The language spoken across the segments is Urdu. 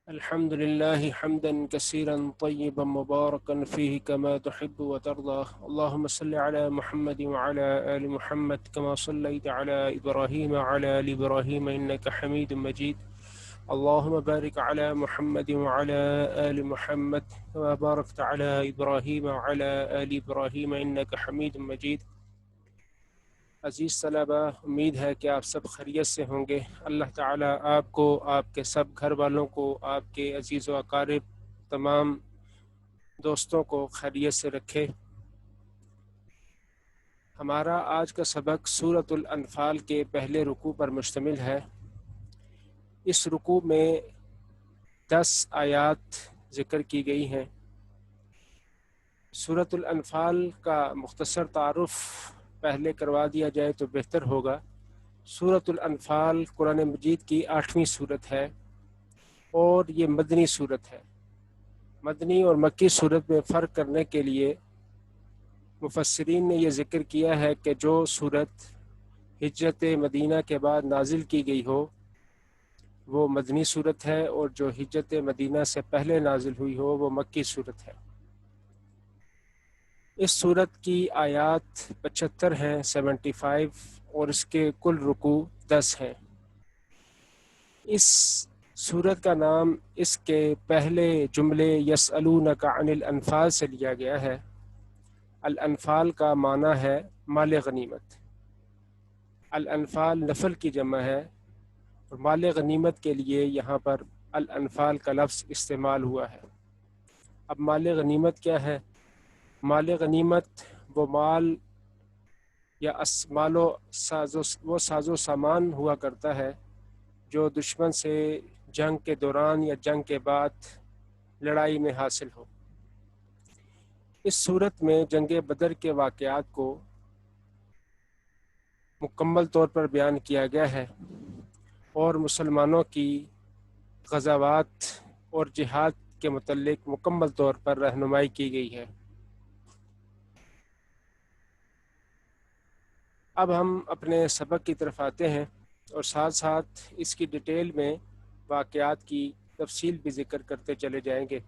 الحمد لله حمدا كثيرا طيبا مباركا فيه كما تحب وترضى. اللهم صل على محمد وعلى آل محمد كما صليت على إبراهيم وعلى آل إبراهيم إنك حميد مجيد. اللهم بارك على محمد وعلى آل محمد كما باركت على إبراهيم وعلى آل إبراهيم إنك حميد مجيد. عزیز طلبہ، امید ہے کہ آپ سب خیریت سے ہوں گے۔ اللہ تعالیٰ آپ کو، آپ کے سب گھر والوں کو، آپ کے عزیز و اقارب، تمام دوستوں کو خیریت سے رکھے۔ ہمارا آج کا سبق سورۃ الانفال کے پہلے رکوع پر مشتمل ہے۔ اس رکوع میں 10 آیات ذکر کی گئی ہیں۔ سورۃ الانفال کا مختصر تعارف پہلے کروا دیا جائے تو بہتر ہوگا۔ سورۃ الانفال قرآن مجید کی 8ویں سورت ہے اور یہ مدنی سورت ہے۔ مدنی اور مکی سورت میں فرق کرنے کے لیے مفسرین نے یہ ذکر کیا ہے کہ جو سورت ہجرت مدینہ کے بعد نازل کی گئی ہو وہ مدنی سورت ہے، اور جو ہجرت مدینہ سے پہلے نازل ہوئی ہو وہ مکی سورت ہے۔ اس سورت کی آیات 75 ہیں، 75، اور اس کے کل رکوع 10 ہیں۔ اس سورت کا نام اس کے پہلے جملے یسألونک عن الانفال سے لیا گیا ہے۔ الانفال کا معنی ہے مال غنیمت۔ الانفال نفل کی جمع ہے، اور مال غنیمت کے لیے یہاں پر الانفال کا لفظ استعمال ہوا ہے۔ اب مال غنیمت کیا ہے؟ مال غنیمت وہ مال یا وہ ساز و سامان ہوا کرتا ہے جو دشمن سے جنگ کے دوران یا جنگ کے بعد لڑائی میں حاصل ہو۔ اس صورت میں جنگ بدر کے واقعات کو مکمل طور پر بیان کیا گیا ہے، اور مسلمانوں کی غزوات اور جہاد کے متعلق مکمل طور پر رہنمائی کی گئی ہے۔ اب ہم اپنے سبق کی طرف آتے ہیں، اور ساتھ ساتھ اس کی ڈیٹیل میں واقعات کی تفصیل بھی ذکر کرتے چلے جائیں گے۔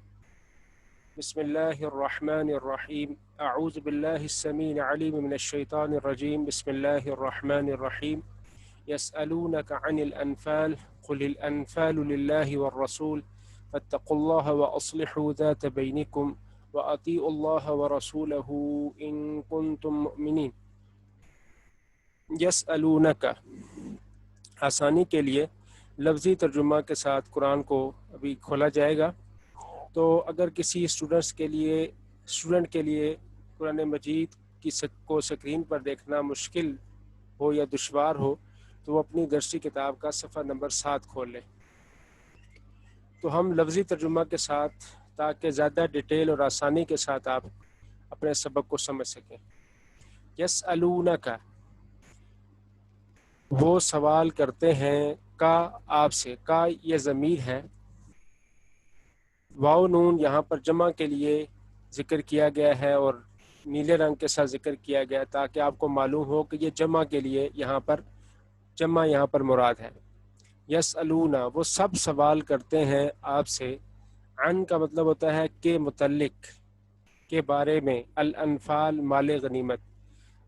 بسم اللہ الرحمن الرحیم، اعوذ باللہ السمیع العلیم من الشیطان الرجیم، بسم اللہ الرحمن الرحیم۔ یسألونک عن الانفال قل الانفال للہ والرسول فاتقوا اللہ واصلحوا ذات بینکم واطیعوا اللہ ورسولہ ان کنتم مؤمنین۔ یسألونک، آسانی کے لیے لفظی ترجمہ کے ساتھ قرآن کو ابھی کھولا جائے گا، تو اگر کسی اسٹوڈنٹ کے لیے قرآن مجید کو سکرین پر دیکھنا مشکل ہو یا دشوار ہو تو وہ اپنی درسی کتاب کا صفحہ نمبر 7 کھول لیں۔ تو ہم لفظی ترجمہ کے ساتھ، تاکہ زیادہ ڈیٹیل اور آسانی کے ساتھ آپ اپنے سبق کو سمجھ سکیں۔ یسألونک، وہ سوال کرتے ہیں، کا آپ سے، کا یہ ضمیر ہے، واو نون یہاں پر جمع کے لیے ذکر کیا گیا ہے اور نیلے رنگ کے ساتھ ذکر کیا گیا تاکہ آپ کو معلوم ہو کہ یہ جمع کے لیے یہاں پر مراد ہے۔ یسألون، وہ سب سوال کرتے ہیں آپ سے، عن کا مطلب ہوتا ہے کہ متعلق، کے بارے میں، الانفال مال غنیمت،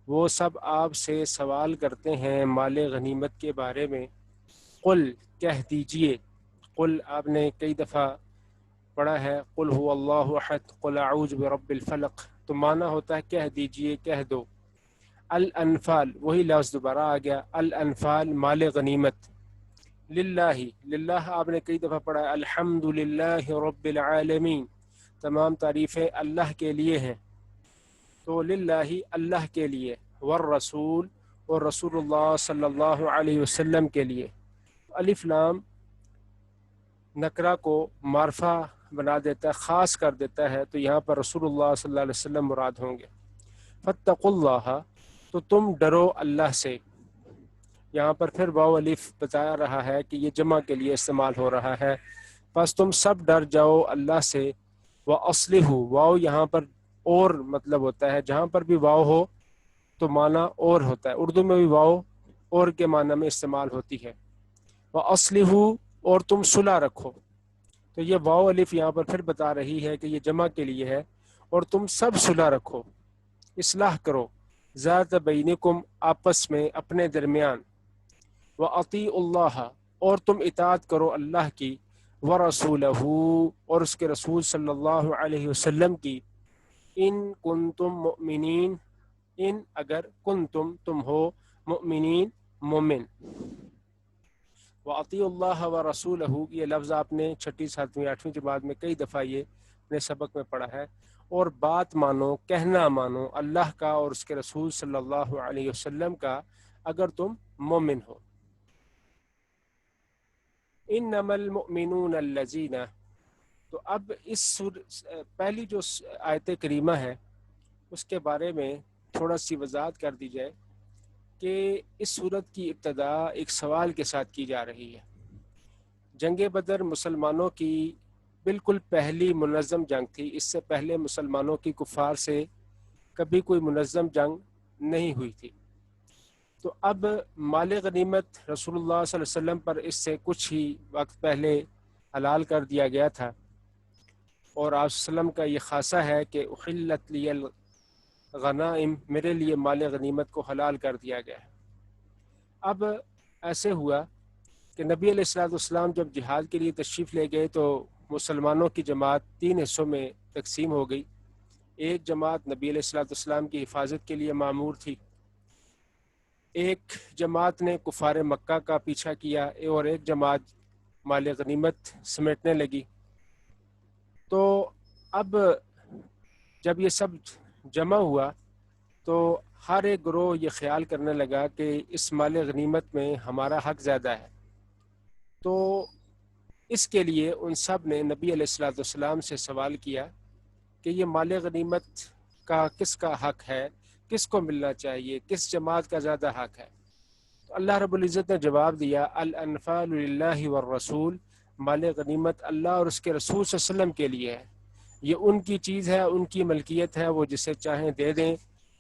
وہ سب آپ سے سوال کرتے ہیں مال غنیمت کے بارے میں۔ قل، کہہ دیجئے، قل آپ نے کئی دفعہ پڑھا ہے، قل هو اللہ احد قل اعوذ برب الفلق، تو معنی ہوتا ہے کہہ دیجئے، کہہ دو۔ الانفال، وہی لفظ دوبارہ آ گیا، الانفال مال غنیمت۔ للہ آپ نے کئی دفعہ پڑھا ہے، الحمد للہ رب العالمین، تمام تعریفیں اللہ کے لیے ہیں، تو للہ اللہ کے لیے، والرسول، اور رسول اللہ صلی اللہ علیہ وسلم کے لیے۔ الف لام نکرہ کو معرفہ بنا دیتا ہے، خاص کر دیتا ہے، تو یہاں پر رسول اللہ صلی اللہ علیہ وسلم مراد ہوں گے۔ فاتقوا اللہ، تو تم ڈرو اللہ سے۔ یہاں پر پھر واو الف بتایا رہا ہے کہ یہ جمع کے لیے استعمال ہو رہا ہے، بس تم سب ڈر جاؤ اللہ سے۔ وَأَصْلِحُوا، واو یہاں پر اور مطلب ہوتا ہے، جہاں پر بھی واو ہو تو معنی اور ہوتا ہے، اردو میں بھی واو اور کے معنی میں استعمال ہوتی ہے۔ وَأَصْلِحُوا، اور تم صلح رکھو۔ تو یہ واو الف یہاں پر پھر بتا رہی ہے کہ یہ جمع کے لیے ہے. اور تم سب صلح رکھو، اصلاح کرو، ذات بینکم آپس میں اپنے درمیان، وَأَطِیعُوا اللَّهَ اور تم اطاعت کرو اللہ کی، وَرَسُولَهُ اور اس کے رسول صلی اللہ علیہ وسلم کی، ان کنتم مؤمنین ان اگر کنتم تم ہو مؤمنین مومن. وَأَطِیعُوا اللَّهَ وَرَسُولَهُ یہ لفظ آپ نے 6ٹھی 7ویں 8ویں جماعت میں کئی دفعہ یہ اپنے سبق میں پڑھا ہے. اور بات مانو، کہنا مانو اللہ کا اور اس کے رسول صلی اللہ علیہ وسلم کا اگر تم مومن ہو. انما المؤمنون الذین، تو اب اس پہلی جو آیت کریمہ ہے اس کے بارے میں تھوڑا سی وضاحت کر دی جائے کہ اس سورت کی ابتدا ایک سوال کے ساتھ کی جا رہی ہے. جنگ بدر مسلمانوں کی بالکل پہلی منظم جنگ تھی. اس سے پہلے مسلمانوں کی کفار سے کبھی کوئی منظم جنگ نہیں ہوئی تھی. تو اب مال غنیمت رسول اللہ صلی اللہ علیہ وسلم پر اس سے کچھ ہی وقت پہلے حلال کر دیا گیا تھا، اور آپ صلی اللہ علیہ وسلم کا یہ خاصہ ہے کہ احلت لی الغنائم، میرے لیے مال غنیمت کو حلال کر دیا گیا ہے. اب ایسے ہوا کہ نبی علیہ الصلوۃ والسلام جب جہاد کے لیے تشریف لے گئے تو مسلمانوں کی جماعت 3 حصوں میں تقسیم ہو گئی. ایک جماعت نبی علیہ الصلوۃ والسلام کی حفاظت کے لیے مامور تھی، ایک جماعت نے کفار مکہ کا پیچھا کیا، اور ایک جماعت مال غنیمت سمیٹنے لگی. تو اب جب یہ سب جمع ہوا تو ہر ایک گروہ یہ خیال کرنے لگا کہ اس مال غنیمت میں ہمارا حق زیادہ ہے. تو اس کے لیے ان سب نے نبی علیہ الصلوۃ والسلام سے سوال کیا کہ یہ مال غنیمت کا کس کا حق ہے، کس کو ملنا چاہیے، کس جماعت کا زیادہ حق ہے. تو اللہ رب العزت نے جواب دیا الانفال للہ والرسول، مال غنیمت اللہ اور اس کے رسول صلی اللہ علیہ وسلم کے لیے ہے. یہ ان کی چیز ہے، ان کی ملکیت ہے، وہ جسے چاہیں دے دیں،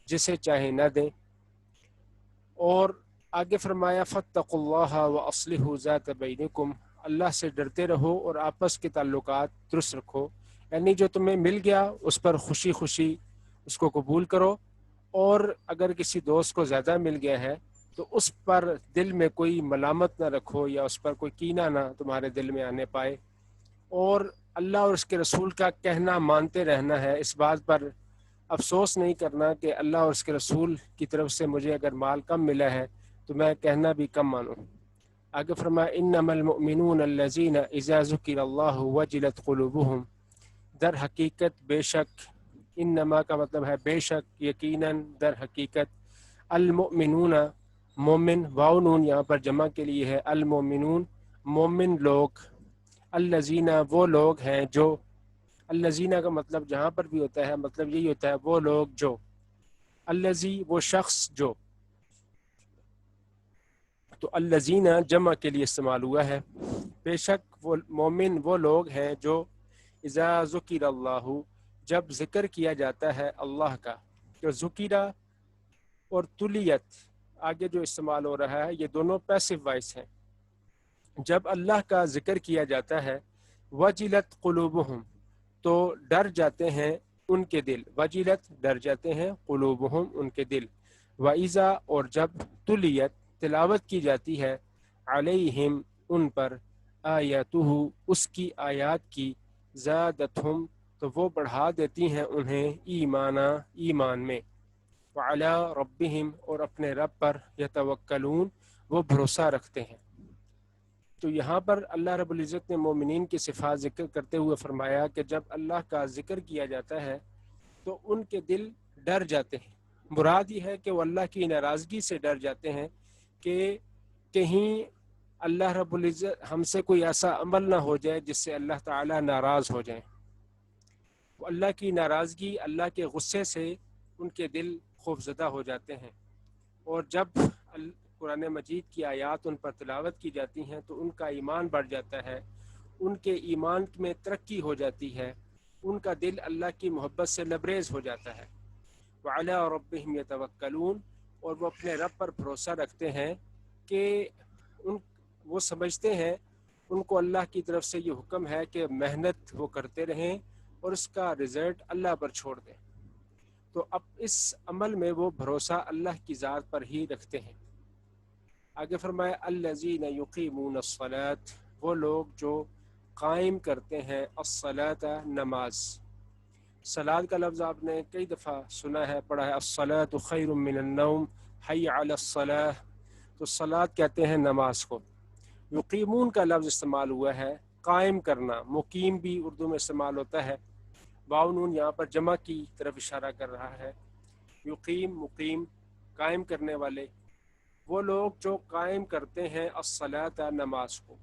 جسے چاہیں نہ دیں. اور آگے فرمایا فاتقوا اللہ واصلحوا ذات بینکم، اللہ سے ڈرتے رہو اور آپس کے تعلقات درست رکھو. یعنی جو تمہیں مل گیا اس پر خوشی خوشی اس کو قبول کرو، اور اگر کسی دوست کو زیادہ مل گیا ہے تو اس پر دل میں کوئی ملامت نہ رکھو، یا اس پر کوئی کینہ نہ تمہارے دل میں آنے پائے. اور اللہ اور اس کے رسول کا کہنا مانتے رہنا ہے، اس بات پر افسوس نہیں کرنا کہ اللہ اور اس کے رسول کی طرف سے مجھے اگر مال کم ملا ہے تو میں کہنا بھی کم مانوں. آگے فرمایا انما المؤمنون الذین اذا ذکر اللہ وجلت قلوبہم، در حقیقت بے شک، انما کا مطلب ہے بے شک، یقیناً، در حقیقت، المؤمنون مومن، واو نون یہاں پر جمع کے لیے ہے، المؤمنون مومن لوگ، الذین وہ لوگ ہیں جو، الذین کا مطلب جہاں پر بھی ہوتا ہے مطلب یہی ہوتا ہے وہ لوگ جو، الذی وہ شخص جو، تو الذین جمع کے لیے استعمال ہوا ہے. بے شک وہ مومن وہ لوگ ہیں جو اذا ذکر اللہ، جب ذکر کیا جاتا ہے اللہ کا. جو ذکرہ اور تلیت آگے جو استعمال ہو رہا ہے یہ دونوں پیسو وائس ہیں. جب اللہ کا ذکر کیا جاتا ہے وجلت قلوبہم، تو ڈر جاتے ہیں ان کے دل، وجلت ڈر جاتے ہیں، قلوبہم ان کے دل. وَإِذَا اور جب تلیت تلاوت کی جاتی ہے، علیہم ان پر، آیاتہ اس کی آیات کی، زادتہم تو وہ بڑھا دیتی ہیں انہیں، ایمانا ایمان میں، وعلی ربہم اور اپنے رب پر، یتوکلون وہ بھروسہ رکھتے ہیں. تو یہاں پر اللہ رب العزت نے مومنین کی صفات ذکر کرتے ہوئے فرمایا کہ جب اللہ کا ذکر کیا جاتا ہے تو ان کے دل ڈر جاتے ہیں. مراد یہ ہے کہ وہ اللہ کی ناراضگی سے ڈر جاتے ہیں کہ کہیں اللہ رب العزت ہم سے کوئی ایسا عمل نہ ہو جائے جس سے اللہ تعالی ناراض ہو جائیں. وہ اللہ کی ناراضگی، اللہ کے غصے سے ان کے دل خوفزدہ ہو جاتے ہیں. اور جب قرآن مجید کی آیات ان پر تلاوت کی جاتی ہیں تو ان کا ایمان بڑھ جاتا ہے، ان کے ایمان میں ترقی ہو جاتی ہے، ان کا دل اللہ کی محبت سے لبریز ہو جاتا ہے. وعلی ربہم یتوکلون اور وہ اپنے رب پر بھروسہ رکھتے ہیں کہ وہ سمجھتے ہیں، ان کو اللہ کی طرف سے یہ حکم ہے کہ محنت وہ کرتے رہیں اور اس کا رزلٹ اللہ پر چھوڑ دیں. تو اب اس عمل میں وہ بھروسہ اللہ کی ذات پر ہی رکھتے ہیں. آگے فرمایا الذین یقیمون الصلاۃ، وہ لوگ جو قائم کرتے ہیں الصلاۃ، نماز. صلاۃ کا لفظ آپ نے کئی دفعہ سنا ہے، پڑھا ہے الصلاۃ خیر من النوم، حی علی الصلاۃ. تو صلاۃ کہتے ہیں نماز کو. یقیمون کا لفظ استعمال ہوا ہے قائم کرنا، مقیم بھی اردو میں استعمال ہوتا ہے. واو نون یہاں پر جمع کی طرف اشارہ کر رہا ہے. یقیم، مقیم، قائم کرنے والے. وہ لوگ جو قائم کرتے ہیں الصلاۃ، نماز کو.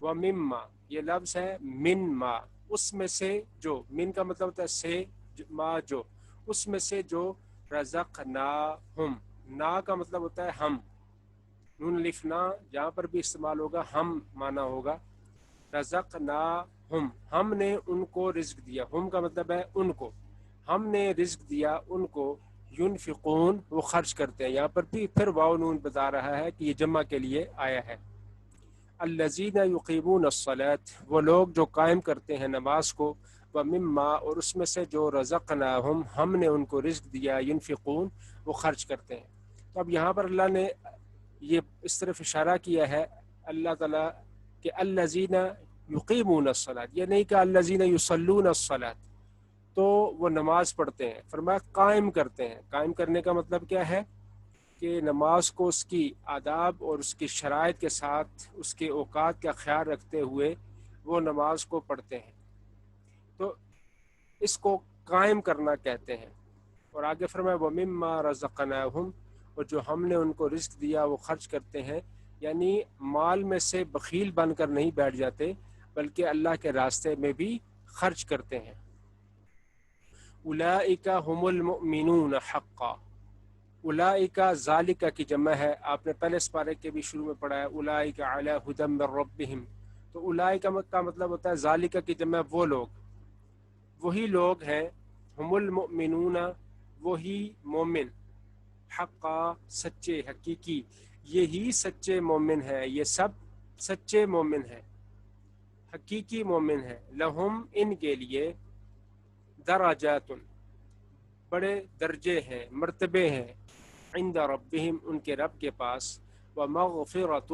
ومما، یہ لفظ ہے من ما، اس میں سے جو. من کا مطلب ہوتا ہے سے، ما جو، اس میں سے جو. رزقناہم، نا کا مطلب ہوتا ہے ہم. نون لکھنا جہاں پر بھی استعمال ہوگا ہم مانا ہوگا. رزقناہم، ہم نے ان کو رزق دیا. ہم کا مطلب ہے ان کو، ہم نے رزق دیا ان کو. ینفقون، وہ خرچ کرتے ہیں. یہاں پر بھی پھر واو نون بتا رہا ہے کہ یہ جمع کے لیے آیا ہے. الذین یقیمون الصلاۃ، وہ لوگ جو قائم کرتے ہیں نماز کو. ومما، اور اس میں سے جو رزقناہم، ہم نے ان کو رزق دیا. ینفقون، وہ خرچ کرتے ہیں. تو اب یہاں پر اللہ نے یہ اس طرف اشارہ کیا ہے اللہ تعالیٰ کہ الذین یقیمون الصلاۃ، یہ نہیں کہ الذین یصلون الصلاۃ، تو وہ نماز پڑھتے ہیں. فرمایا قائم کرتے ہیں. قائم کرنے کا مطلب کیا ہے کہ نماز کو اس کی آداب اور اس کی شرائط کے ساتھ، اس کے اوقات کا خیال رکھتے ہوئے وہ نماز کو پڑھتے ہیں. تو اس کو قائم کرنا کہتے ہیں. اور آگے فرمایا وَمِمَّا رَزَقْنَاهُمْ، اور جو ہم نے ان کو رزق دیا وہ خرچ کرتے ہیں. یعنی مال میں سے بخیل بن کر نہیں بیٹھ جاتے، بلکہ اللہ کے راستے میں بھی خرچ کرتے ہیں. اولئک هم المؤمنون حقا. اولئک، ذالک کی جمع ہے. آپ نے پہلے اس پارے کے بھی شروع میں پڑھا ہے اولئک علی ھدی من ربہم. تو اولئک کا مطلب ہوتا ہے ذالک کی جمع وہ لوگ، وہی لوگ ہیں. ہم المؤمنون، وہی مومن. حقا، سچے، حقیقی. یہی سچے مومن ہیں، یہ سب سچے مومن ہیں، حقیقی مومن ہیں. لہم، ان کے لیے. درجات، بڑے درجے ہیں، مرتبے ہیں. عند ربہم، ان کے رب کے پاس. ومغفرۃ،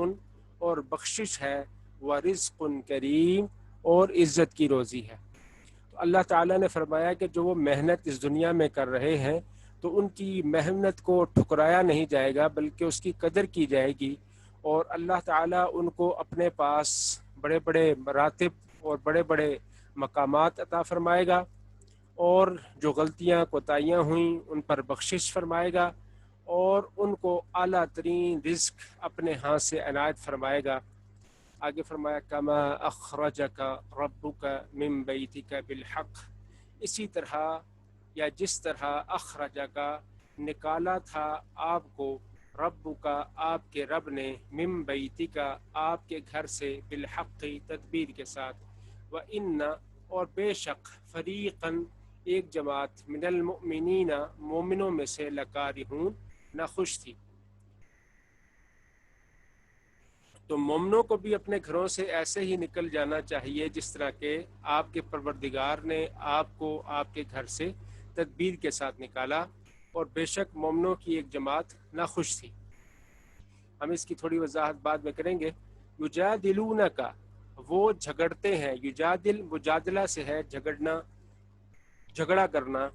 اور بخشش ہے. ورزق کریم، اور عزت کی روزی ہے. تو اللہ تعالیٰ نے فرمایا کہ جو وہ محنت اس دنیا میں کر رہے ہیں تو ان کی محنت کو ٹھکرایا نہیں جائے گا، بلکہ اس کی قدر کی جائے گی. اور اللہ تعالیٰ ان کو اپنے پاس بڑے بڑے مراتب اور بڑے بڑے مقامات عطا فرمائے گا. اور جو غلطیاں کوتاہیاں ہوئیں ان پر بخشش فرمائے گا، اور ان کو اعلیٰ ترین رزق اپنے ہاتھ سے عنایت فرمائے گا. آگے فرمایا کما اخرجک ربک من بیتک بالحق، اسی طرح یا جس طرح اخرجک، نکالا تھا آپ کو. ربک، آپ کے رب نے. من بیتک، آپ کے گھر سے. بالحق، تدبیر کے ساتھ. وان، اور بے شک. فریقا، ایک جماعت. من المؤمنین، مومنوں میں سے. لکارہون، ناخوش تھی. تو مومنوں کو بھی اپنے گھروں سے ایسے ہی نکل جانا چاہیے جس طرح کہ آپ کے پروردگار نے آپ کو آپ کے گھر سے تدبیر کے ساتھ نکالا. اور بے شک مومنوں کی ایک جماعت ناخوش تھی. ہم اس کی تھوڑی وضاحت بعد میں کریں گے. یجادلونک، وہ جھگڑتے ہیں. یجادل مجادلہ سے ہے، جھگڑنا، جھگڑا کرنا.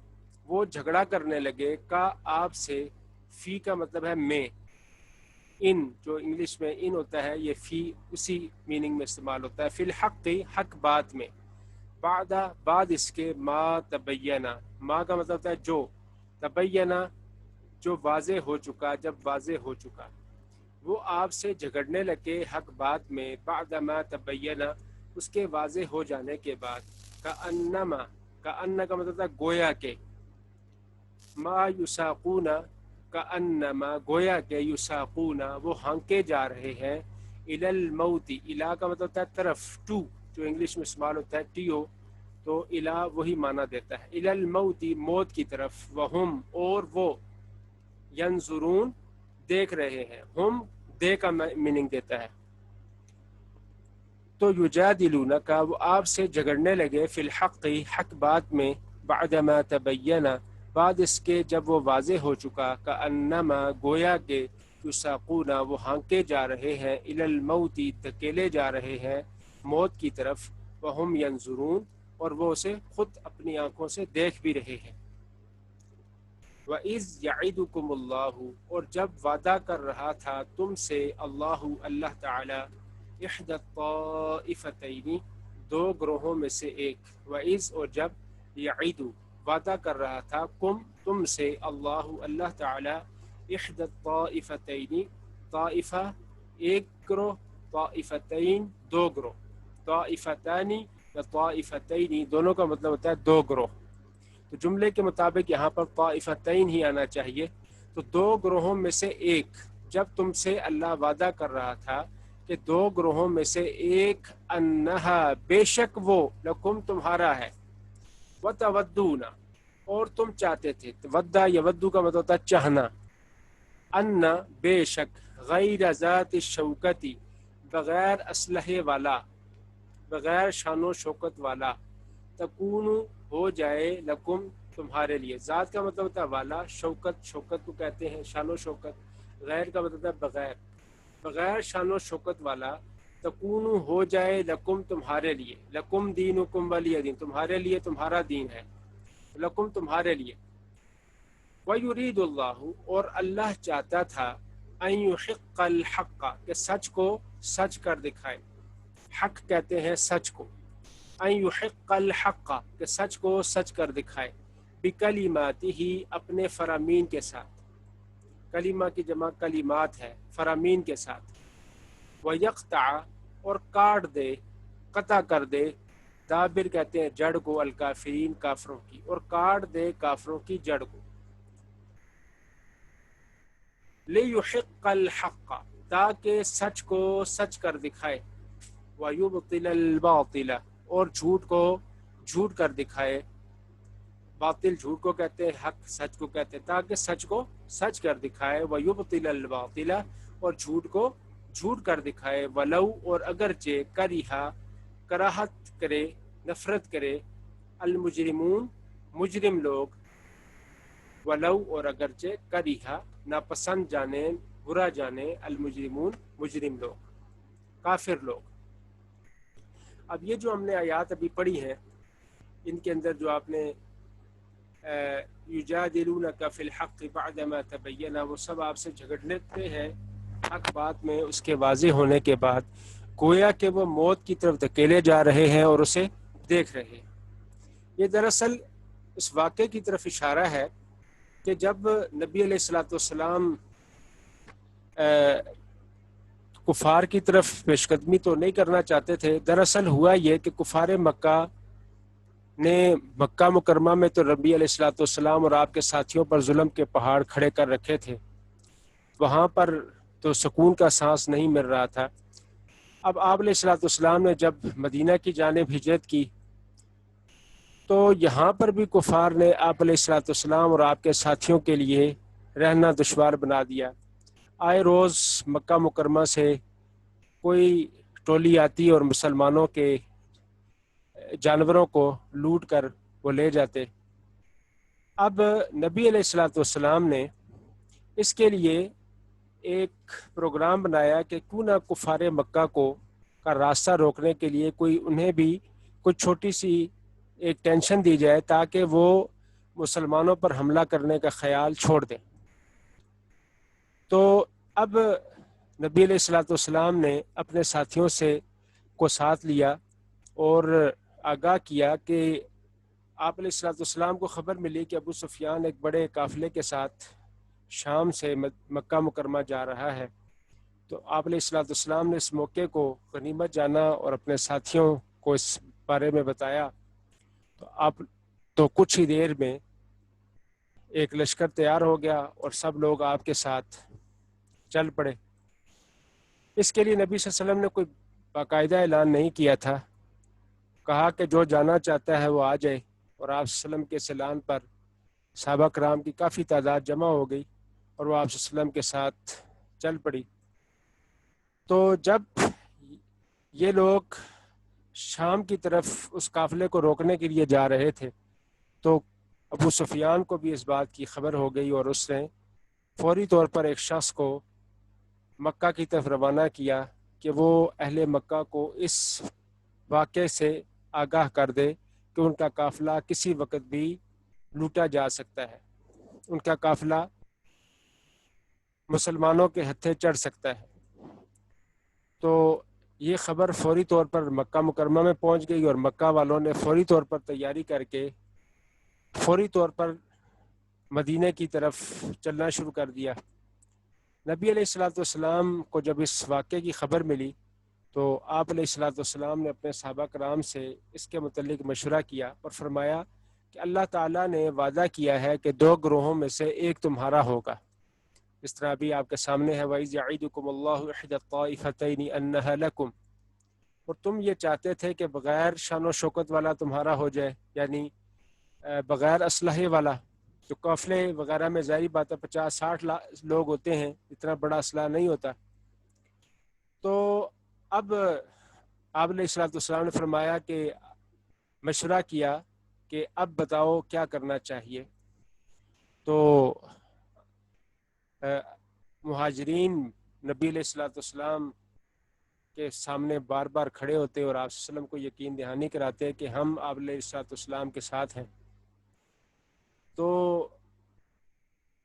وہ جھگڑا کرنے لگے کا، آپ سے. فی کا مطلب ہے میں. ان، جو انگلش میں ان ہوتا ہے، یہ فی اسی میننگ میں استعمال ہوتا ہے. فی الحق، حق بات میں. بعد، بعد اس کے. ما تبینہ، ما کا مطلب ہوتا ہے جو. تبینہ، جو واضح ہو چکا، جب واضح ہو چکا. وہ آپ سے جھگڑنے لگے حق بات میں. بعد ما تبینہ، اس کے واضح ہو جانے کے بعد. کأنما، کأن کا مطلب ہوتا ہے گویا کے. ما یساقون، کأنما، گویا کہ. یساقون، وہ ہانکے جا رہے ہیں. الی الموت، الی کا مطلب ہوتا ہے طرف، ٹو، جو انگلش میں استعمال ہوتا ہے ٹی او، تو الی وہی معنی دیتا ہے. الی الموت، موت کی طرف. وہم، اور وہ. ینظرون، دیکھ رہے ہیں. ہم، دے کا میننگ دیتا ہے. تو یجادلونک، وہ آپ سے جھگڑنے لگے، فی الحق، حق بات میں، بعدما تبین، بعد اس کے جب وہ واضح ہو چکا، کأنما، گویا کہ، یساقون، وہ ہانکے جا رہے ہیں، الی الموت، دھکیلے جا رہے ہیں موت کی طرف، وہم ینظرون، اور وہ اسے خود اپنی آنکھوں سے دیکھ بھی رہے ہیں۔ وَإِذْ يَعِدُكُمُ اللَّهُ، اور جب وعدہ کر رہا تھا تم سے اللہ تعالی، احدى الطائفتین، دو گروہوں میں سے ایک، وَإِذْ، اور جب، یعید، وعدہ کر رہا تھا، تم سے اللہ تعالی، احدى الطائفتین، طائفہ ایک گروہ، طائفتین دو گروہ، طائفتانی یا طائفتین دونوں کا مطلب ہوتا ہے دو گروہ، تو جملے کے مطابق یہاں پر طائفتین ہی آنا چاہیے۔ تو دو گروہوں میں سے ایک، جب تم سے اللہ وعدہ کر رہا تھا کہ دو گروہوں میں سے ایک، انہا، بے شک وہ، لکم، تمہارا ہے، وتودون، اور تم چاہتے تھے، ودا یا ودو کا مطلب ہوتا ہے چاہنا، ان، بے شک، غیر ذات الشوکتی، بغیر اسلحے والا، بغیر شان و شوکت والا، تکون، ہو جائے، لکم، تمہارے لیے، ذات کا مطلب ہوتا ہے والا، شوکت کو کہتے ہیں شان و شوکت، غیر کا مطلب ہے بغیر، بغیر شان و شوکت والا، تکون، ہو جائے، لکم، تمہارے لیے، لکم دینکم ولی دین، تمہارے لیے تمہارا دین ہے، لکم، تمہارے لیے، وَيُرِيدُ اللَّهُ، اور اللہ چاہتا تھا، أَن يُحِقَّ الْحَقَّ، کہ سچ کو سچ کر دکھائے، حق کہتے ہیں سچ کو، أَن يُحِقَّ الْحَقَّ، کہ سچ کو سچ کر دکھائے، بِكَلِمَاتِهِ، اپنے فرامین کے ساتھ، کلمہ کی جمع کلمات ہے، فرامین کے ساتھ، وَيَقْطَعَ، اور کاٹ دے، قطع کر دے، دابر کہتے ہیں جڑ کو، الکافرین، کافروں کی، اور کاٹ دے کافروں کی جڑ کو، لِيُحِقَّ الْحَقَّ، تاکہ سچ کو سچ کر دکھائے، وَيُبْطِلَ الْبَاطِلَ، اور جھوٹ کو جھوٹ کر دکھائے، باطل جھوٹ کو کہتے ہیں، حق سچ کو کہتے ہیں، تاکہ سچ کو سچ کر دکھائے، وَيُبْطِلَ الْبَاطِلَ، اور جھوٹ کو جھوٹ کر دکھائے، وَلَوْ، اور اگرچہ، کَرِہَ، کراہت کرے، نفرت کرے، المجرمون، مجرم لوگ، ولو، اور اگرچہ، کریہا، ناپسند جانے، برا جانے، المجرمون، مجرم لوگ، کافر لوگ۔ اب یہ جو ہم نے آیات ابھی پڑھی ہیں، ان کے اندر جو آپ نے یجادلونک فی الحق بعدما تبین، وہ سب آپ سے جھگڑتے ہیں حق بات میں اس کے واضح ہونے کے بعد، گویا کہ وہ موت کی طرف دھکیلے جا رہے ہیں اور اسے دیکھ رہے ہیں۔ یہ دراصل اس واقعے کی طرف اشارہ ہے کہ جب نبی علیہ الصلوۃ والسلام کفار کی طرف پیش قدمی تو نہیں کرنا چاہتے تھے، دراصل ہوا یہ کہ کفار مکہ نے مکہ مکرمہ میں تو نبی علیہ الصلوۃ والسلام اور آپ کے ساتھیوں پر ظلم کے پہاڑ کھڑے کر رکھے تھے، وہاں پر تو سکون کا سانس نہیں مل رہا تھا۔ اب آپ علیہ الصلوۃ والسلام نے جب مدینہ کی جانب ہجرت کی تو یہاں پر بھی کفار نے آپ علیہ الصلوۃ والسلام اور آپ کے ساتھیوں کے لیے رہنا دشوار بنا دیا۔ آئے روز مکہ مکرمہ سے کوئی ٹولی آتی اور مسلمانوں کے جانوروں کو لوٹ کر وہ لے جاتے۔ اب نبی علیہ الصلوۃ والسلام نے اس کے لیے ایک پروگرام بنایا کہ کیوں نہ کفار مکہ کو کا راستہ روکنے کے لیے انہیں بھی کوئی چھوٹی سی ایک ٹینشن دی جائے تاکہ وہ مسلمانوں پر حملہ کرنے کا خیال چھوڑ دیں۔ تو اب نبی علیہ الصلوۃ والسلام نے اپنے ساتھیوں سے کو ساتھ لیا اور آگاہ کیا کہ آپ علیہ الصلوۃ والسلام کو خبر ملی کہ ابو سفیان ایک بڑے قافلے کے ساتھ شام سے مکہ مکرمہ جا رہا ہے۔ تو آپ علیہ الصلوۃ والسلام نے اس موقع کو غنیمت جانا اور اپنے ساتھیوں کو اس بارے میں بتایا، تو کچھ ہی دیر میں ایک لشکر تیار ہو گیا اور سب لوگ آپ کے ساتھ چل پڑے۔ اس کے لیے نبی صلی اللہ علیہ وسلم نے کوئی باقاعدہ اعلان نہیں کیا تھا، کہا کہ جو جانا چاہتا ہے وہ آ جائے، اور آپ صلی اللہ علیہ وسلم کے اس اعلان پر صحابہ کرام کی کافی تعداد جمع ہو گئی اور وہ آپ صلی اللہ علیہ وسلم کے ساتھ چل پڑی۔ تو جب یہ لوگ شام کی طرف اس قافلے کو روکنے کے لیے جا رہے تھے تو ابو سفیان کو بھی اس بات کی خبر ہو گئی اور اس نے فوری طور پر ایک شخص کو مکہ کی طرف روانہ کیا کہ وہ اہل مکہ کو اس واقعے سے آگاہ کر دے کہ ان کا قافلہ کسی وقت بھی لوٹا جا سکتا ہے، ان کا قافلہ مسلمانوں کے ہتھے چڑھ سکتا ہے۔ تو یہ خبر فوری طور پر مکہ مکرمہ میں پہنچ گئی اور مکہ والوں نے فوری طور پر تیاری کر کے فوری طور پر مدینہ کی طرف چلنا شروع کر دیا۔ نبی علیہ الصلوۃ والسلام کو جب اس واقعے کی خبر ملی تو آپ علیہ الصلوۃ والسلام نے اپنے صحابہ کرام سے اس کے متعلق مشورہ کیا اور فرمایا کہ اللہ تعالیٰ نے وعدہ کیا ہے کہ 2 گروہوں میں سے ایک تمہارا ہوگا، اس طرح بھی آپ کے سامنے ہے وَإِذْ يَعِدُكُمُ اللَّهُ إِحْدَى الطَّائِفَتَيْنِ أَنَّهَا لَكُمْ، اور تم یہ چاہتے تھے کہ بغیر شان و شوکت والا تمہارا ہو جائے، یعنی بغیر اسلحے والا۔ جو قافلے وغیرہ میں ظاہری بات ہے 50-60 لوگ ہوتے ہیں، اتنا بڑا اسلحہ نہیں ہوتا۔ تو اب آپ علیہ الصلوۃ والسلام نے فرمایا کہ مشورہ کیا کہ اب بتاؤ کیا کرنا چاہیے۔ تو مہاجرین نبی علیہ الصلوۃ والسلام کے سامنے بار بار کھڑے ہوتے اور آپ صلی اللہ علیہ وسلم کو یقین دہانی کراتے کہ ہم آپ علیہ الصلوۃ والسلام کے ساتھ ہیں۔ تو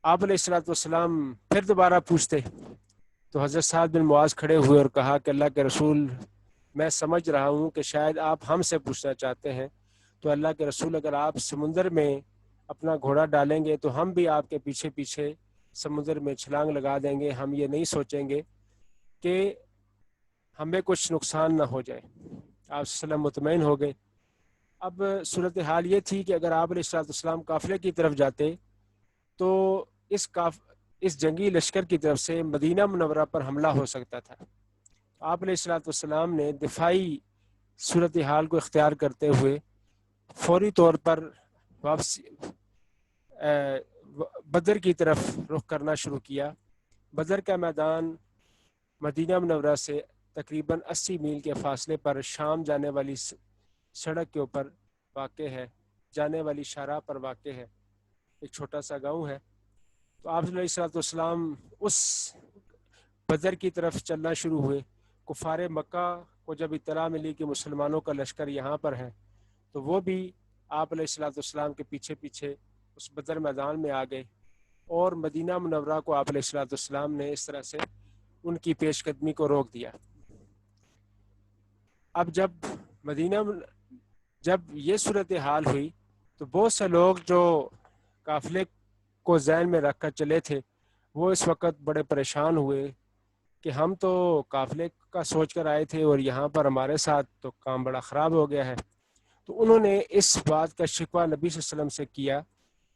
آپ علیہ الصلوۃ والسلام پھر دوبارہ پوچھتے تو حضرت سعد بن معاذ کھڑے ہوئے اور کہا کہ اللہ کے رسول، میں سمجھ رہا ہوں کہ شاید آپ ہم سے پوچھنا چاہتے ہیں، تو اللہ کے رسول اگر آپ سمندر میں اپنا گھوڑا ڈالیں گے تو ہم بھی آپ کے پیچھے پیچھے سمندر میں چھلانگ لگا دیں گے، ہم یہ نہیں سوچیں گے کہ ہمیں کچھ نقصان نہ ہو جائے۔ آپ وسلم مطمئن ہو گئے۔ اب صورتحال یہ تھی کہ اگر آپ علیہ الصلوۃ والسلام قافلے کی طرف جاتے تو اس جنگی لشکر کی طرف سے مدینہ منورہ پر حملہ ہو سکتا تھا۔ آپ علیہ الصلوۃ والسلام نے دفاعی صورتحال کو اختیار کرتے ہوئے فوری طور پر واپسی بدر کی طرف رخ کرنا شروع کیا۔ بدر کا میدان مدینہ منورہ سے تقریباً 80 میل کے فاصلے پر شام جانے والی سڑک کے اوپر واقع ہے، جانے والی شاہراہ پر واقع ہے، ایک چھوٹا سا گاؤں ہے۔ تو آپ علیہ الصلوۃ والسلام اس بدر کی طرف چلنا شروع ہوئے۔ کفار مکہ کو جب اطلاع ملی کہ مسلمانوں کا لشکر یہاں پر ہے تو وہ بھی آپ علیہ الصلوۃ والسلام کے پیچھے پیچھے اس بدر میدان میں آ گئے اور مدینہ منورہ کو آپ علیہ الصلوۃ والسلام نے اس طرح سے ان کی پیش قدمی کو روک دیا۔ اب جب یہ صورتحال ہوئی تو بہت سے لوگ جو قافلے کو ذہن میں رکھ کر چلے تھے وہ اس وقت بڑے پریشان ہوئے کہ ہم تو قافلے کا سوچ کر آئے تھے اور یہاں پر ہمارے ساتھ تو کام بڑا خراب ہو گیا ہے۔ تو انہوں نے اس بات کا شکوہ نبی صلی اللہ علیہ وسلم سے کیا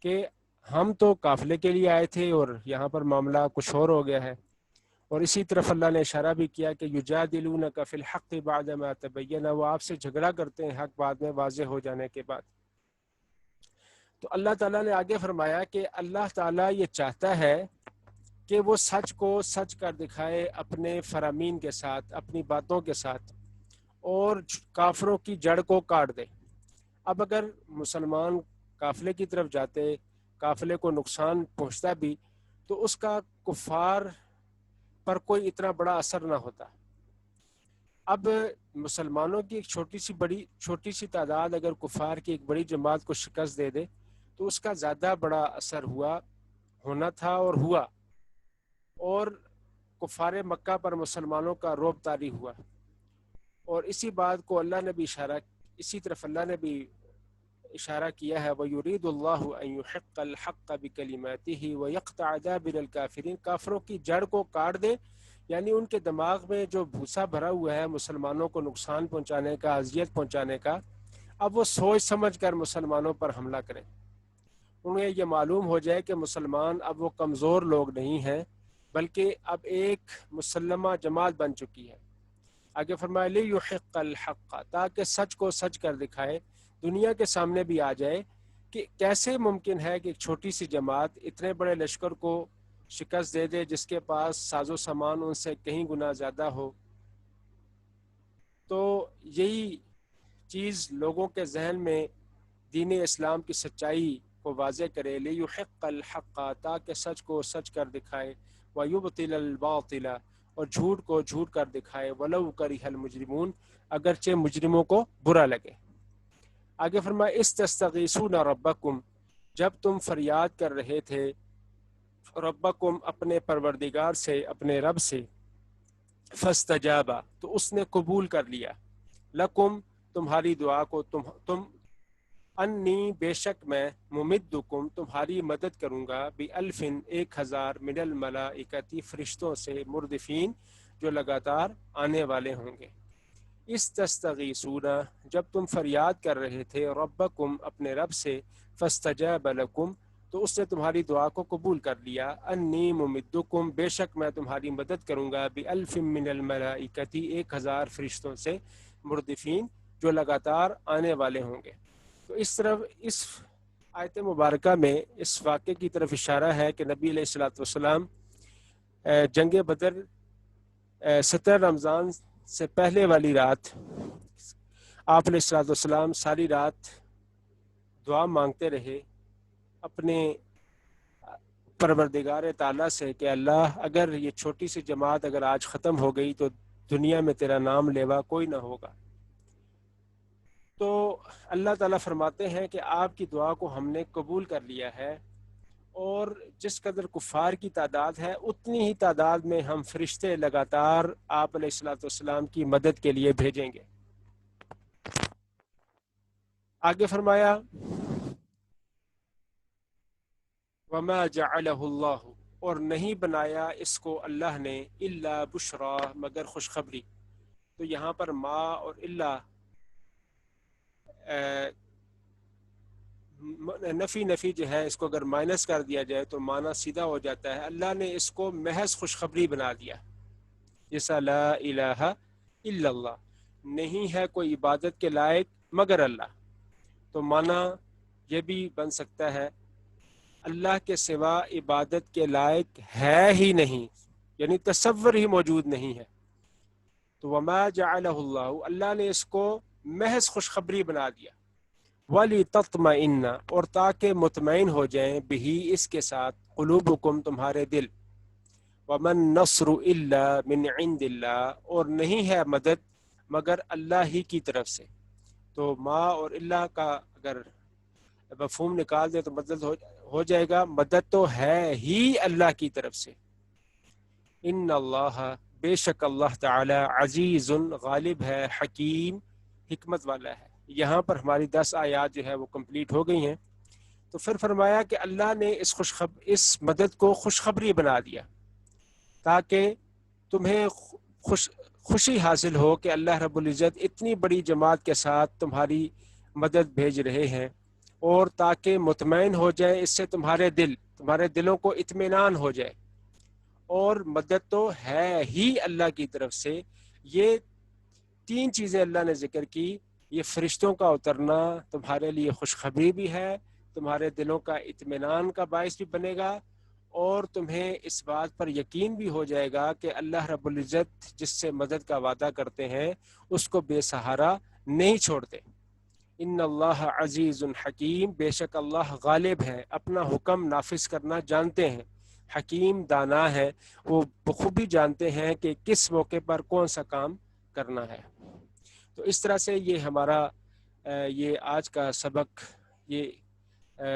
کہ ہم تو قافلے کے لیے آئے تھے اور یہاں پر معاملہ کچھ اور ہو گیا ہے۔ اور اسی طرف اللہ نے اشارہ بھی کیا کہ یجادلونک فی الحق بعد ما تبین، وہ آپ سے جھگڑا کرتے ہیں حق بعد میں واضح ہو جانے کے بعد۔ تو اللہ تعالیٰ نے آگے فرمایا کہ اللہ تعالیٰ یہ چاہتا ہے کہ وہ سچ کو سچ کر دکھائے اپنے فرامین کے ساتھ، اپنی باتوں کے ساتھ، اور کافروں کی جڑ کو کاٹ دے۔ اب اگر مسلمان قافلے کی طرف جاتے، قافلے کو نقصان پہنچتا بھی تو اس کا کفار پر کوئی اتنا بڑا اثر نہ ہوتا۔ اب مسلمانوں کی ایک چھوٹی سی تعداد اگر کفار کی ایک بڑی جماعت کو شکست دے دے تو اس کا زیادہ بڑا اثر ہونا تھا اور ہوا، اور کفار مکہ پر مسلمانوں کا رعب طاری ہوا۔ اور اسی بات کو اسی طرف اللہ نے بھی اشارہ کیا ہے وَيُرِيدُ اللَّهُ أَن يُحِقَّ الْحَقَّ بِكَلِمَاتِهِ وَيَقْطَعَ دَابِرَ الْكَافِرِينَ، کافروں کی جڑ کو کاٹ دے، یعنی ان کے دماغ میں جو بھوسا بھرا ہوا ہے مسلمانوں کو نقصان پہنچانے کا، اذیت پہنچانے کا، اب وہ سوچ سمجھ کر مسلمانوں پر حملہ کریں۔ انہیں یہ معلوم ہو جائے کہ مسلمان اب وہ کمزور لوگ نہیں ہیں بلکہ اب ایک مسلمہ جماعت بن چکی ہے۔ آگے فرمایا لِيُحِقَّ الْحَقَّ، تاکہ سچ کو سچ کر دکھائے، دنیا کے سامنے بھی آ جائے کہ کیسے ممکن ہے کہ ایک چھوٹی سی جماعت اتنے بڑے لشکر کو شکست دے دے جس کے پاس ساز و سامان ان سے کہیں گنا زیادہ ہو۔ تو یہی چیز لوگوں کے ذہن میں دین اسلام کی سچائی کو واضح کرے، لیحق الحق تاکہ سچ کو سچ کر دکھائے، ویبطل الباطل اور جھوٹ کو جھوٹ کر دکھائے، ولو کرہ المجرمون اگرچہ مجرموں کو برا لگے۔ آگے فرمایا استستغیثون ربکم جب تم فریاد کر رہے تھے ربکم اپنے پروردگار سے، اپنے رب سے، فاستجابا تو اس نے قبول کر لیا، لکم تمہاری دعا کو، تم انی بے شک میں ممدکم تمہاری مدد کروں گا، بِأَلْفٍ 1000 من الملائکتی فرشتوں سے، مردفین جو لگاتار آنے والے ہوں گے۔ استستغیثون جب تم فریاد کر رہے تھے ربکم اپنے رب سے، فاستجاب لکم تو اس نے تمہاری دعا کو قبول کر لیا، انی ممدکم بے شک میں تمہاری مدد کروں گا، بِأَلْفٍ من الملائکتی 1000 فرشتوں سے، مردفین جو لگاتار آنے والے ہوں گے۔ تو اس طرف اس آیت مبارکہ میں اس واقعے کی طرف اشارہ ہے کہ نبی علیہ الصلوۃ والسلام جنگ بدر 17 رمضان سے پہلے والی رات آپ علیہ الصلوۃ والسلام ساری رات دعا مانگتے رہے اپنے پروردگار تعالیٰ سے کہ اللہ اگر یہ چھوٹی سی جماعت اگر آج ختم ہو گئی تو دنیا میں تیرا نام لیوا کوئی نہ ہوگا۔ تو اللہ تعالیٰ فرماتے ہیں کہ آپ کی دعا کو ہم نے قبول کر لیا ہے، اور جس قدر کفار کی تعداد ہے اتنی ہی تعداد میں ہم فرشتے لگاتار آپ علیہ الصلوۃ والسلام کی مدد کے لیے بھیجیں گے۔ آگے فرمایا وما جعلہ اللہ اور نہیں بنایا اس کو اللہ نے الا بشرا مگر خوشخبری۔ تو یہاں پر ما اور الا نفی جو ہے اس کو اگر مائنس کر دیا جائے تو معنی سیدھا ہو جاتا ہے، اللہ نے اس کو محض خوشخبری بنا دیا، جیسا لا الہ الا اللہ نہیں ہے کوئی عبادت کے لائق مگر اللہ۔ تو معنی یہ بھی بن سکتا ہے اللہ کے سوا عبادت کے لائق ہے ہی نہیں، یعنی تصور ہی موجود نہیں ہے۔ تو وما جعلہ اللہ اللہ نے اس کو محض خوشخبری بنا دیا، وَلِتَطْمَئِنَّ اور تاکہ مطمئن ہو جائیں بہی اس کے ساتھ، قلوبکم تمہارے دل، وَمَن نَصْرُ إِلَّا مِنْ عِنْدِ اللَّهِ اور نہیں ہے مدد مگر اللہ ہی کی طرف سے۔ تو ما اور اللہ کا اگر مفہوم نکال دیں تو مدد ہو جائے گا مدد تو ہے ہی اللہ کی طرف سے۔ ان اللہ بے شک اللہ تعالی عزیز غالب ہے، حکیم حکمت والا ہے۔ یہاں پر ہماری 10 آیات جو ہے وہ کمپلیٹ ہو گئی ہیں۔ تو پھر فرمایا کہ اللہ نے اس مدد کو خوشخبری بنا دیا تاکہ تمہیں خوشی حاصل ہو کہ اللہ رب العزت اتنی بڑی جماعت کے ساتھ تمہاری مدد بھیج رہے ہیں، اور تاکہ مطمئن ہو جائے اس سے تمہارے دلوں کو اطمینان ہو جائے، اور مدد تو ہے ہی اللہ کی طرف سے۔ یہ 3 چیزیں اللہ نے ذکر کی، یہ فرشتوں کا اترنا تمہارے لیے خوشخبری بھی ہے، تمہارے دلوں کا اطمینان کا باعث بھی بنے گا، اور تمہیں اس بات پر یقین بھی ہو جائے گا کہ اللہ رب العزت جس سے مدد کا وعدہ کرتے ہیں اس کو بے سہارا نہیں چھوڑتے۔ ان اللہ عزیز حکیم بے شک اللہ غالب ہے، اپنا حکم نافذ کرنا جانتے ہیں، حکیم دانا ہے، وہ بخوبی جانتے ہیں کہ کس موقع پر کون سا کام کرنا ہے۔ تو اس طرح سے یہ ہمارا یہ آج کا سبق یہ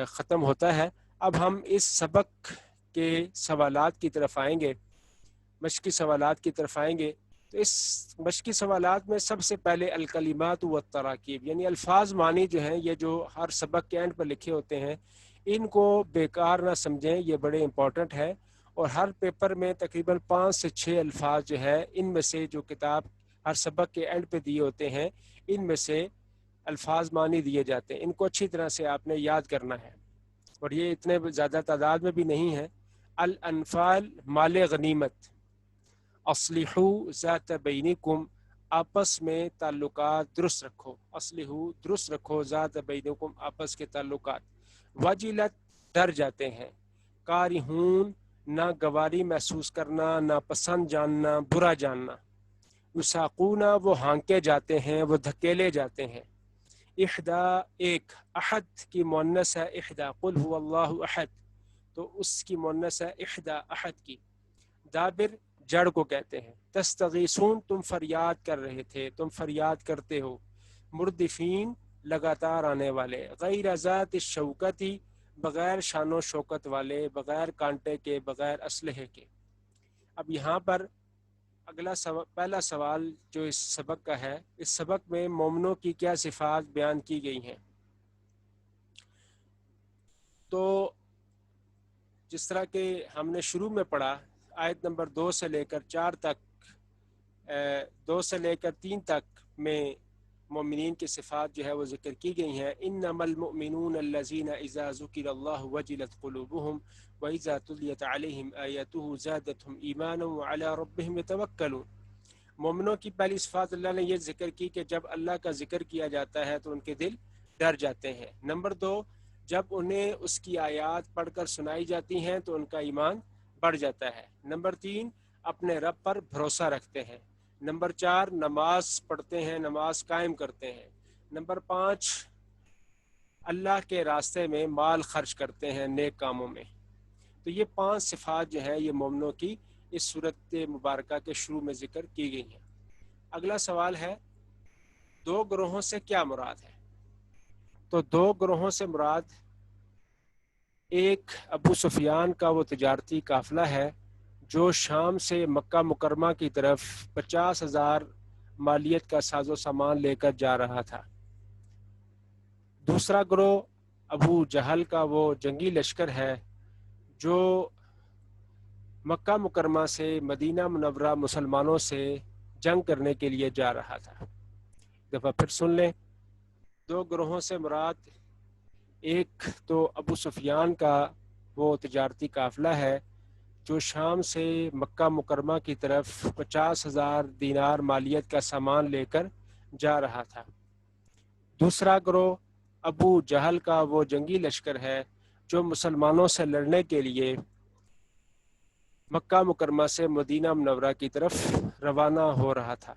ختم ہوتا ہے۔ اب ہم اس سبق کے سوالات کی طرف آئیں گے، مشقی سوالات کی طرف آئیں گے۔ تو اس مشقی سوالات میں سب سے پہلے الکلمات والتراکیب، یعنی الفاظ معنی جو ہیں، یہ جو ہر سبق کے اینڈ پر لکھے ہوتے ہیں، ان کو بیکار نہ سمجھیں، یہ بڑے امپورٹنٹ ہے۔ اور ہر پیپر میں تقریباً 5 سے 6 الفاظ جو ہے، ان میں سے جو کتاب ہر سبق کے اینڈ پہ دیے ہوتے ہیں، ان میں سے الفاظ معنی دیے جاتے ہیں، ان کو اچھی طرح سے آپ نے یاد کرنا ہے، اور یہ اتنے زیادہ تعداد میں بھی نہیں ہے۔ الانفال مال غنیمت، اصلحوا ذات بینکم آپس میں تعلقات درست رکھو، اصلحوا درست رکھو، ذات بینکم آپس کے تعلقات، وجلت ڈر جاتے ہیں، کارہون ناگواری محسوس کرنا، ناپسند جاننا، برا جاننا، یساقون وہ ہانکے جاتے ہیں، وہ دھکیلے جاتے ہیں، احدا ایک، احد کی مؤنث ہے احدا، قل هو اللہ احد تو اس کی مؤنث ہے احدا احد کی۔ دابر جڑ کو کہتے ہیں۔ تستغیثون تم فریاد کر رہے تھے، تم فریاد کرتے ہو۔ مردفین لگاتار آنے والے۔ غیر ذات الشوکتی بغیر شان و شوکت والے، بغیر کانٹے کے، بغیر اسلحے کے۔ اب یہاں پر پہلا سوال جو اس سبق کا ہے، اس سبق میں مومنوں کی کیا صفات بیان کی گئی ہیں؟ تو جس طرح کہ ہم نے شروع میں پڑھا آیت نمبر 2 سے لے کر 4 تک، 2 سے لے کر 3 تک میں مومنین کی صفات جو ہے وہ ذکر کی گئی ہیں۔ انما المؤمنون الذین اذا ذکر اللہ وجلت قلوبهم واذا تلیت علیہم آیاتہ زادتهم ایمانا وعلی ربهم یتوکلون۔ مومنوں کی پہلی صفات اللہ نے یہ ذکر کی کہ جب اللہ کا ذکر کیا جاتا ہے تو ان کے دل ڈر جاتے ہیں۔ نمبر 2، جب انہیں اس کی آیات پڑھ کر سنائی جاتی ہیں تو ان کا ایمان بڑھ جاتا ہے۔ نمبر 3، اپنے رب پر بھروسہ رکھتے ہیں۔ نمبر 4، نماز پڑھتے ہیں، نماز قائم کرتے ہیں۔ نمبر 5، اللہ کے راستے میں مال خرچ کرتے ہیں نیک کاموں میں۔ تو یہ 5 صفات جو ہیں یہ مومنوں کی اس صورت مبارکہ کے شروع میں ذکر کی گئی ہیں۔ اگلا سوال ہے 2 گروہوں سے کیا مراد ہے؟ تو 2 گروہوں سے مراد ایک ابو سفیان کا وہ تجارتی قافلہ ہے جو شام سے مکہ مکرمہ کی طرف 50,000 مالیت کا ساز و سامان لے کر جا رہا تھا۔ دوسرا گروہ ابو جہل کا وہ جنگی لشکر ہے جو مکہ مکرمہ سے مدینہ منورہ مسلمانوں سے جنگ کرنے کے لیے جا رہا تھا۔ دفعہ پھر سن لیں، 2 گروہوں سے مراد ایک تو ابو سفیان کا وہ تجارتی قافلہ ہے جو شام سے مکہ مکرمہ کی طرف 50,000 دینار مالیت کا سامان لے کر جا رہا تھا۔ دوسرا گروہ ابو جہل کا وہ جنگی لشکر ہے جو مسلمانوں سے لڑنے کے لیے مکہ مکرمہ سے مدینہ منورہ کی طرف روانہ ہو رہا تھا۔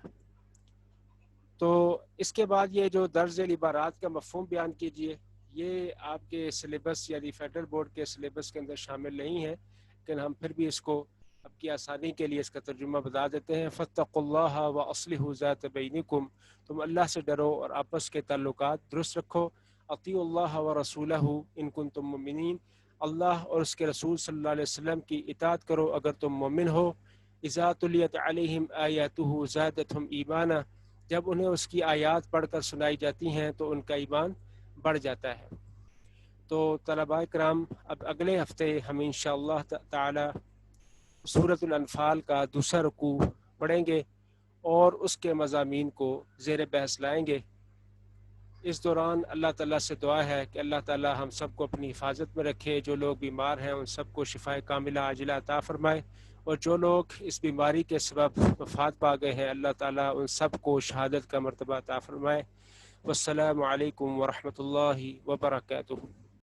تو اس کے بعد یہ جو درج العبارات کا مفہوم بیان کیجئے، یہ آپ کے سلیبس یعنی فیڈرل بورڈ کے سلیبس کے اندر شامل نہیں ہے، لیکن ہم پھر بھی اس کو اب کی آسانی کے لیے اس کا ترجمہ بتا دیتے ہیں۔ فاتقوا اللہ واصلحوا ذات بینکم، تم اللہ سے ڈرو اور آپس کے تعلقات درست رکھو۔ اطیعوا اللہ ورسولہ ان کنتم مؤمنین، اللہ اور اس کے رسول صلی اللہ علیہ وسلم کی اطاعت کرو اگر تم مومن ہو۔ اذا تلیت علیہم آیاتہ زادتہم ایمانا، جب انہیں اس کی آیات پڑھ کر سنائی جاتی ہیں تو ان کا ایمان بڑھ جاتا ہے۔ تو طلباء کرام، اب اگلے ہفتے ہم انشاءاللہ تعالی سورۃ الانفال کا دوسرا رکوع پڑھیں گے اور اس کے مضامین کو زیر بحث لائیں گے۔ اس دوران اللہ تعالیٰ سے دعا ہے کہ اللہ تعالیٰ ہم سب کو اپنی حفاظت میں رکھے، جو لوگ بیمار ہیں ان سب کو شفائے کاملہ عاجلہ عطا فرمائے، اور جو لوگ اس بیماری کے سبب وفات پا گئے ہیں اللہ تعالیٰ ان سب کو شہادت کا مرتبہ عطا فرمائے۔ والسلام علیکم ورحمۃ اللہ وبرکاتہ۔